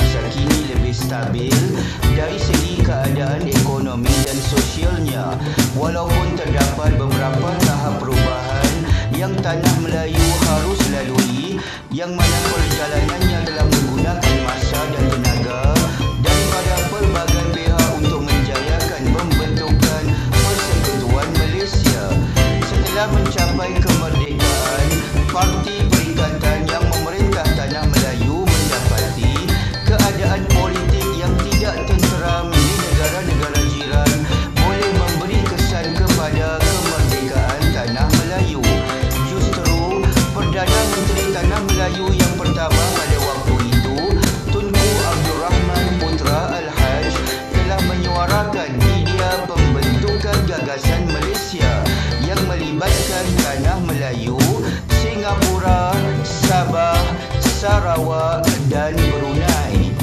masa kini lebih stabil dari segi keadaan ekonomi dan sosialnya, walaupun terdapat beberapa tahap perubahan yang tanah Melayu harus lalui, yang mana perjalanannya telah menggunakan masa dan tenaga daripada pelbagai pihak untuk menjayakan pembentukan Persekutuan Malaysia. Setelah mencapai kemerdekaan, parti perikatan yang memerintah tanah Melayu mendapati keadaan politik yang tidak tenteram di negara-negara jiran boleh memberi kesan kepada kemerdekaan tanah Melayu. Justru Perdana Menteri Tanah Melayu yang pertama pada waktu itu, Tunku Abdul Rahman Putra Al-Haj, telah menyuarakan idea pembentukan gagasan Malaysia yang melibatkan tanah Melayu, Singapura, Sabah, Sarawak dan Brunei.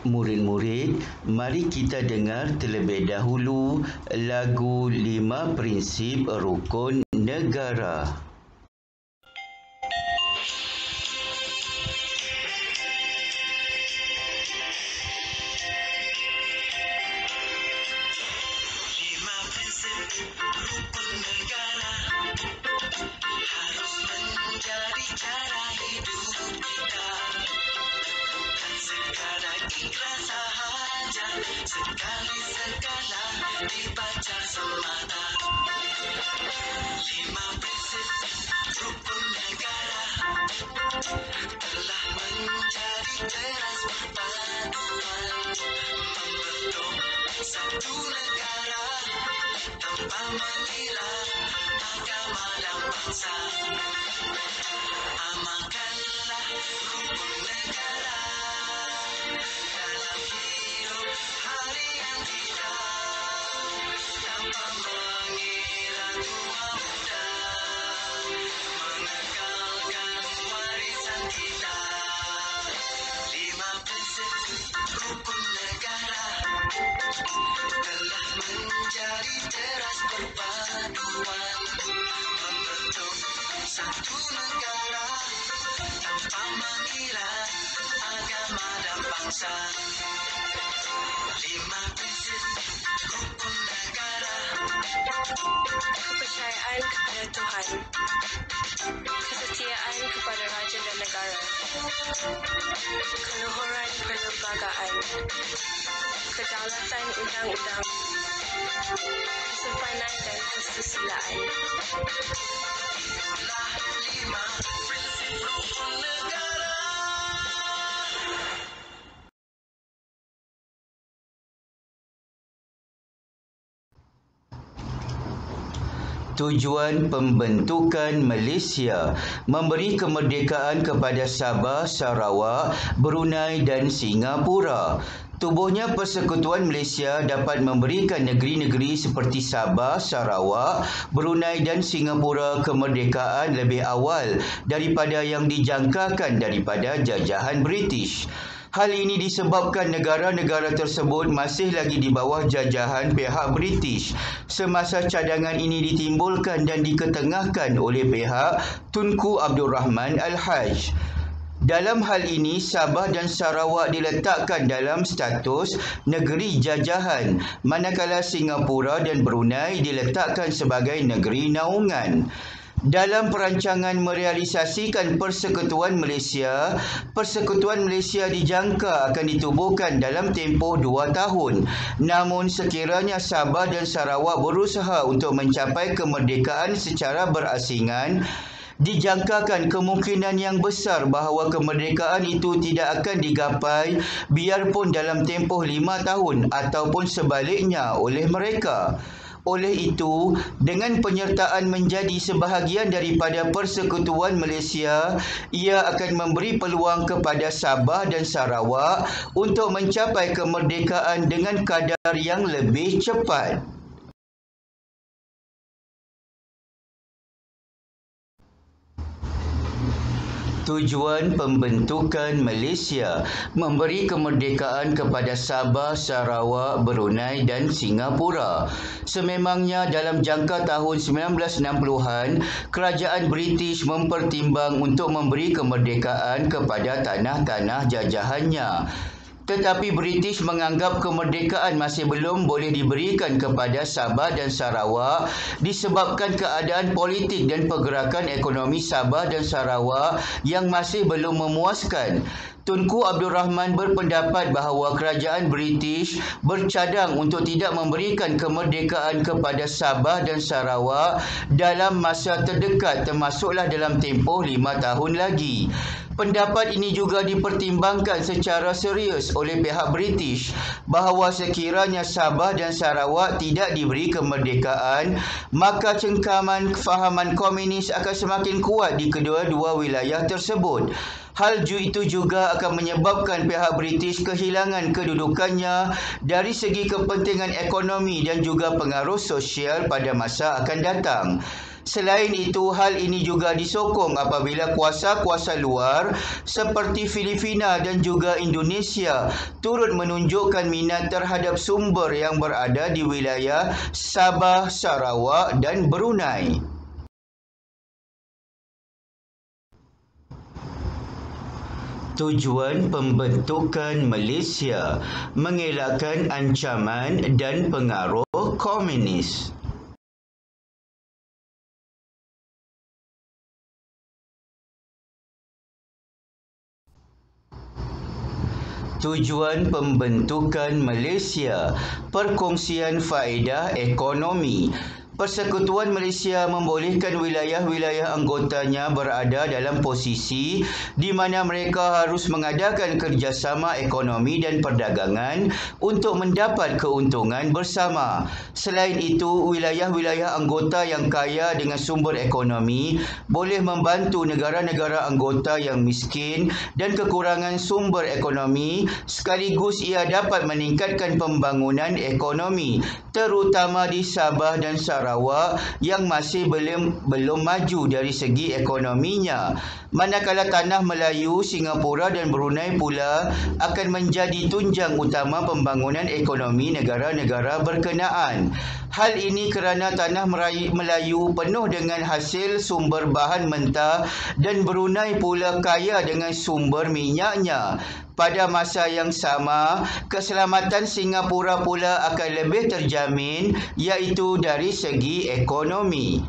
Murid-murid, mari kita dengar terlebih dahulu lagu 5 Prinsip Rukun Negara. Harus menjadi cara hidup kita, bukan sekadar ikrar sahaja, sekali-sekala dibaca semata. 5 prinsip rukun negara telah menjadi teras perpaduan, membentuk satu negara tanpa mengira agama dan bangsa. Amalkanlah rukun negara dalam hidup harian kita, tanpa mengira tua muda, mengekalkan warisan kita. 5 prinsip rukun negara telah menjadi teras perpaduan, membentuk satu negara tanpa mengira agama dan bangsa. 5 prinsip rukun negara. Kepercayaan kepada Tuhan, kesetiaan kepada Raja dan Negara, keluhuran perlembagaan, kedaulatan undang-undang, kesopanan dan kesusilaan. Itulah 5 prinsip rukun negara. Tujuan pembentukan Malaysia memberi kemerdekaan kepada Sabah, Sarawak, Brunei dan Singapura. Tubuhnya Persekutuan Malaysia dapat memberikan negeri-negeri seperti Sabah, Sarawak, Brunei dan Singapura kemerdekaan lebih awal daripada yang dijangkakan daripada jajahan British. Hal ini disebabkan negara-negara tersebut masih lagi di bawah jajahan pihak British semasa cadangan ini ditimbulkan dan diketengahkan oleh pihak Tunku Abdul Rahman Al-Haj. Dalam hal ini, Sabah dan Sarawak diletakkan dalam status negeri jajahan, manakala Singapura dan Brunei diletakkan sebagai negeri naungan. Dalam perancangan merealisasikan Persekutuan Malaysia dijangka akan ditubuhkan dalam tempoh 2 tahun. Namun sekiranya Sabah dan Sarawak berusaha untuk mencapai kemerdekaan secara berasingan, dijangkakan kemungkinan yang besar bahawa kemerdekaan itu tidak akan digapai biarpun dalam tempoh 5 tahun ataupun sebaliknya oleh mereka. Oleh itu, dengan penyertaan menjadi sebahagian daripada Persekutuan Malaysia, ia akan memberi peluang kepada Sabah dan Sarawak untuk mencapai kemerdekaan dengan kadar yang lebih cepat. Tujuan pembentukan Malaysia memberi kemerdekaan kepada Sabah, Sarawak, Brunei dan Singapura. Sememangnya dalam jangka tahun 1960-an, kerajaan British mempertimbang untuk memberi kemerdekaan kepada tanah-tanah jajahannya. Tetapi British menganggap kemerdekaan masih belum boleh diberikan kepada Sabah dan Sarawak disebabkan keadaan politik dan pergerakan ekonomi Sabah dan Sarawak yang masih belum memuaskan. Tunku Abdul Rahman berpendapat bahawa kerajaan British bercadang untuk tidak memberikan kemerdekaan kepada Sabah dan Sarawak dalam masa terdekat, termasuklah dalam tempoh 5 tahun lagi. Pendapat ini juga dipertimbangkan secara serius oleh pihak British bahawa sekiranya Sabah dan Sarawak tidak diberi kemerdekaan, maka cengkaman fahaman komunis akan semakin kuat di kedua-dua wilayah tersebut. Hal itu juga akan menyebabkan pihak British kehilangan kedudukannya dari segi kepentingan ekonomi dan juga pengaruh sosial pada masa akan datang. Selain itu, hal ini juga disokong apabila kuasa-kuasa luar seperti Filipina dan juga Indonesia turut menunjukkan minat terhadap sumber yang berada di wilayah Sabah, Sarawak dan Brunei. Tujuan pembentukan Malaysia mengelakkan ancaman dan pengaruh komunis. Tujuan pembentukan Malaysia, perkongsian faedah ekonomi. Persekutuan Malaysia membolehkan wilayah-wilayah anggotanya berada dalam posisi di mana mereka harus mengadakan kerjasama ekonomi dan perdagangan untuk mendapat keuntungan bersama. Selain itu, wilayah-wilayah anggota yang kaya dengan sumber ekonomi boleh membantu negara-negara anggota yang miskin dan kekurangan sumber ekonomi, sekaligus ia dapat meningkatkan pembangunan ekonomi, terutama di Sabah dan Sarawak yang masih belum maju dari segi ekonominya. Manakala tanah Melayu, Singapura dan Brunei pula akan menjadi tunjang utama pembangunan ekonomi negara-negara berkenaan. Hal ini kerana tanah Melayu penuh dengan hasil sumber bahan mentah dan Brunei pula kaya dengan sumber minyaknya. Pada masa yang sama, keselamatan Singapura pula akan lebih terjamin, iaitu dari segi ekonomi.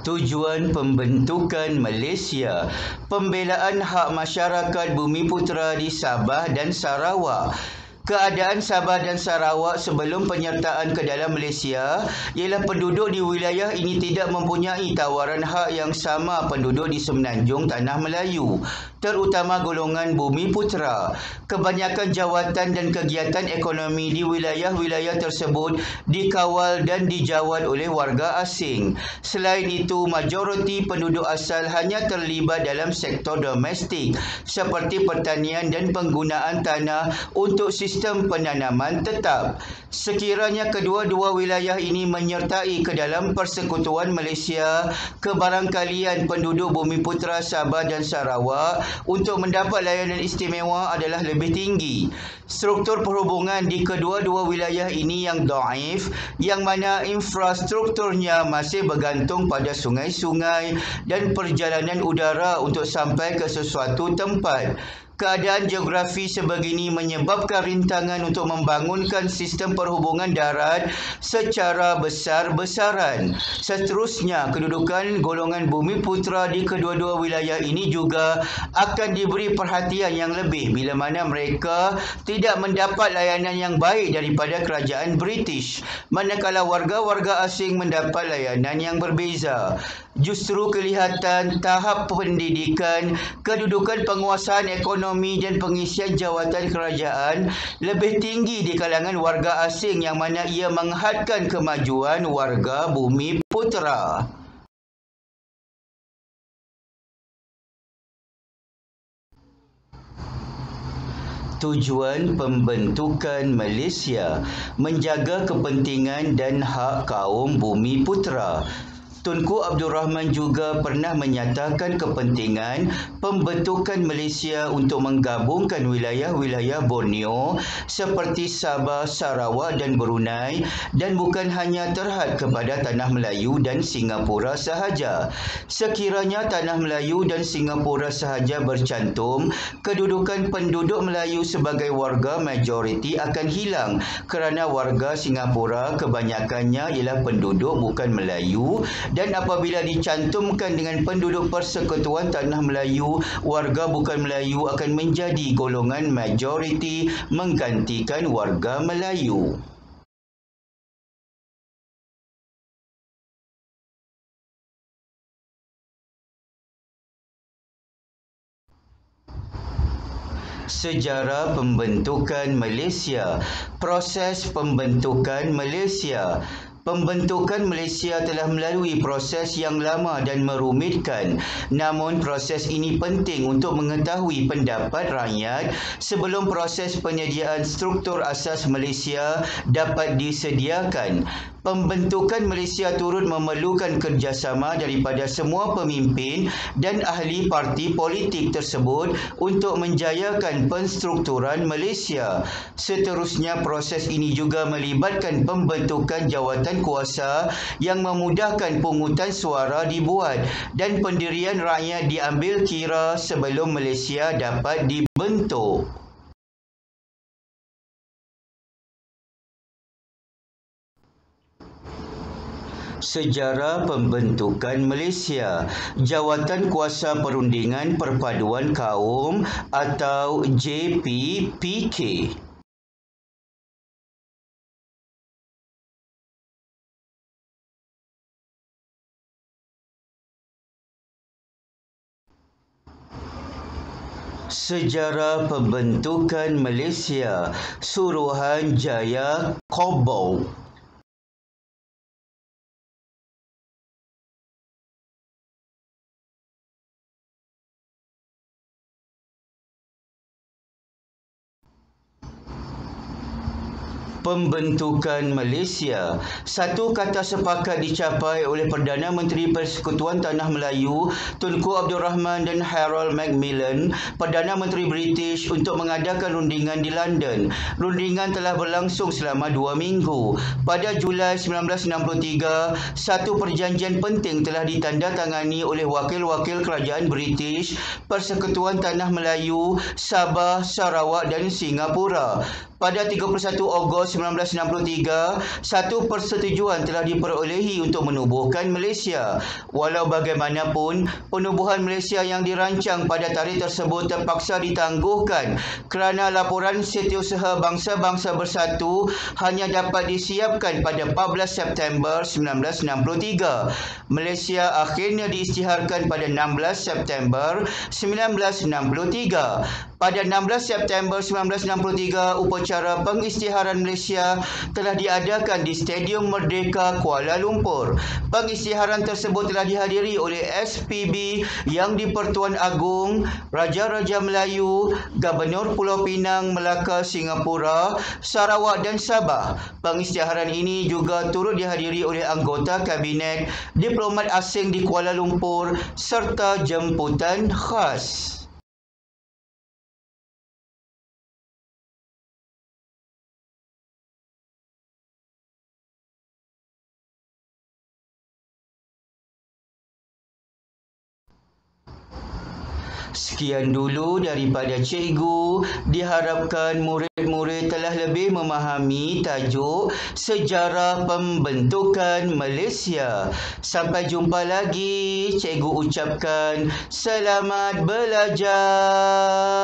Tujuan pembentukan Malaysia, pembelaan hak masyarakat Bumiputera di Sabah dan Sarawak. Keadaan Sabah dan Sarawak sebelum penyertaan ke dalam Malaysia ialah penduduk di wilayah ini tidak mempunyai tawaran hak yang sama penduduk di semenanjung Tanah Melayu, terutama golongan Bumiputera. Kebanyakan jawatan dan kegiatan ekonomi di wilayah-wilayah tersebut dikawal dan dijawat oleh warga asing. Selain itu, majoriti penduduk asal hanya terlibat dalam sektor domestik seperti pertanian dan penggunaan tanah untuk sistem penanaman tetap. Sekiranya kedua-dua wilayah ini menyertai ke dalam Persekutuan Malaysia, kebarangkalian penduduk Bumiputera, Sabah dan Sarawak untuk mendapat layanan istimewa adalah lebih tinggi. Struktur perhubungan di kedua-dua wilayah ini yang dhaif, yang mana infrastrukturnya masih bergantung pada sungai-sungai dan perjalanan udara untuk sampai ke sesuatu tempat. Keadaan geografi sebegini menyebabkan rintangan untuk membangunkan sistem perhubungan darat secara besar-besaran. Seterusnya, kedudukan golongan Bumiputera di kedua-dua wilayah ini juga akan diberi perhatian yang lebih bila mana mereka tidak mendapat layanan yang baik daripada kerajaan British, manakala warga-warga asing mendapat layanan yang berbeza. Justru kelihatan tahap pendidikan, kedudukan penguasaan ekonomi dan pengisian jawatan kerajaan lebih tinggi di kalangan warga asing, yang mana ia menghadkan kemajuan warga Bumiputera. Tujuan pembentukan Malaysia menjaga kepentingan dan hak kaum Bumi Putera. Tunku Abdul Rahman juga pernah menyatakan kepentingan pembentukan Malaysia untuk menggabungkan wilayah-wilayah Borneo seperti Sabah, Sarawak dan Brunei dan bukan hanya terhad kepada Tanah Melayu dan Singapura sahaja. Sekiranya Tanah Melayu dan Singapura sahaja bercantum, kedudukan penduduk Melayu sebagai warga majoriti akan hilang kerana warga Singapura kebanyakannya ialah penduduk bukan Melayu. Dan apabila dicantumkan dengan penduduk Persekutuan Tanah Melayu, warga bukan Melayu akan menjadi golongan majoriti menggantikan warga Melayu. Sejarah pembentukan Malaysia. Proses pembentukan Malaysia. Pembentukan Malaysia telah melalui proses yang lama dan merumitkan. Namun proses ini penting untuk mengetahui pendapat rakyat sebelum proses penyediaan struktur asas Malaysia dapat disediakan. Pembentukan Malaysia turut memerlukan kerjasama daripada semua pemimpin dan ahli parti politik tersebut untuk menjayakan penstrukturan Malaysia. Seterusnya, proses ini juga melibatkan pembentukan jawatan kuasa yang memudahkan pungutan suara dibuat dan pendirian rakyat diambil kira sebelum Malaysia dapat dibentuk. Sejarah pembentukan Malaysia. Jawatan Kuasa Perundingan Perpaduan Kaum atau JPPK. Sejarah pembentukan Malaysia. Suruhanjaya Kobau. Pembentukan Malaysia. Satu kata sepakat dicapai oleh Perdana Menteri Persekutuan Tanah Melayu Tunku Abdul Rahman dan Harold Macmillan, Perdana Menteri British, untuk mengadakan rundingan di London. Rundingan telah berlangsung selama 2 minggu. Pada Julai 1963, satu perjanjian penting telah ditandatangani oleh wakil-wakil kerajaan British, Persekutuan Tanah Melayu, Sabah, Sarawak dan Singapura. Pada 31 Ogos 1963, satu persetujuan telah diperolehi untuk menubuhkan Malaysia. Walau bagaimanapun, penubuhan Malaysia yang dirancang pada tarikh tersebut terpaksa ditangguhkan kerana laporan Setiausaha Bangsa-Bangsa Bersatu hanya dapat disiapkan pada 14 September 1963. Malaysia akhirnya diisytiharkan pada 16 September 1963. Pada 16 September 1963, upacara pengisytiharan Malaysia telah diadakan di Stadium Merdeka, Kuala Lumpur. Pengisytiharan tersebut telah dihadiri oleh SPB Yang di-Pertuan Agong, Raja-Raja Melayu, Gubernur Pulau Pinang, Melaka, Singapura, Sarawak dan Sabah. Pengisytiharan ini juga turut dihadiri oleh anggota kabinet, diplomat asing di Kuala Lumpur serta jemputan khas. Sekian dulu daripada cikgu. Diharapkan murid-murid telah lebih memahami tajuk Sejarah Pembentukan Malaysia. Sampai jumpa lagi. Cikgu ucapkan selamat belajar.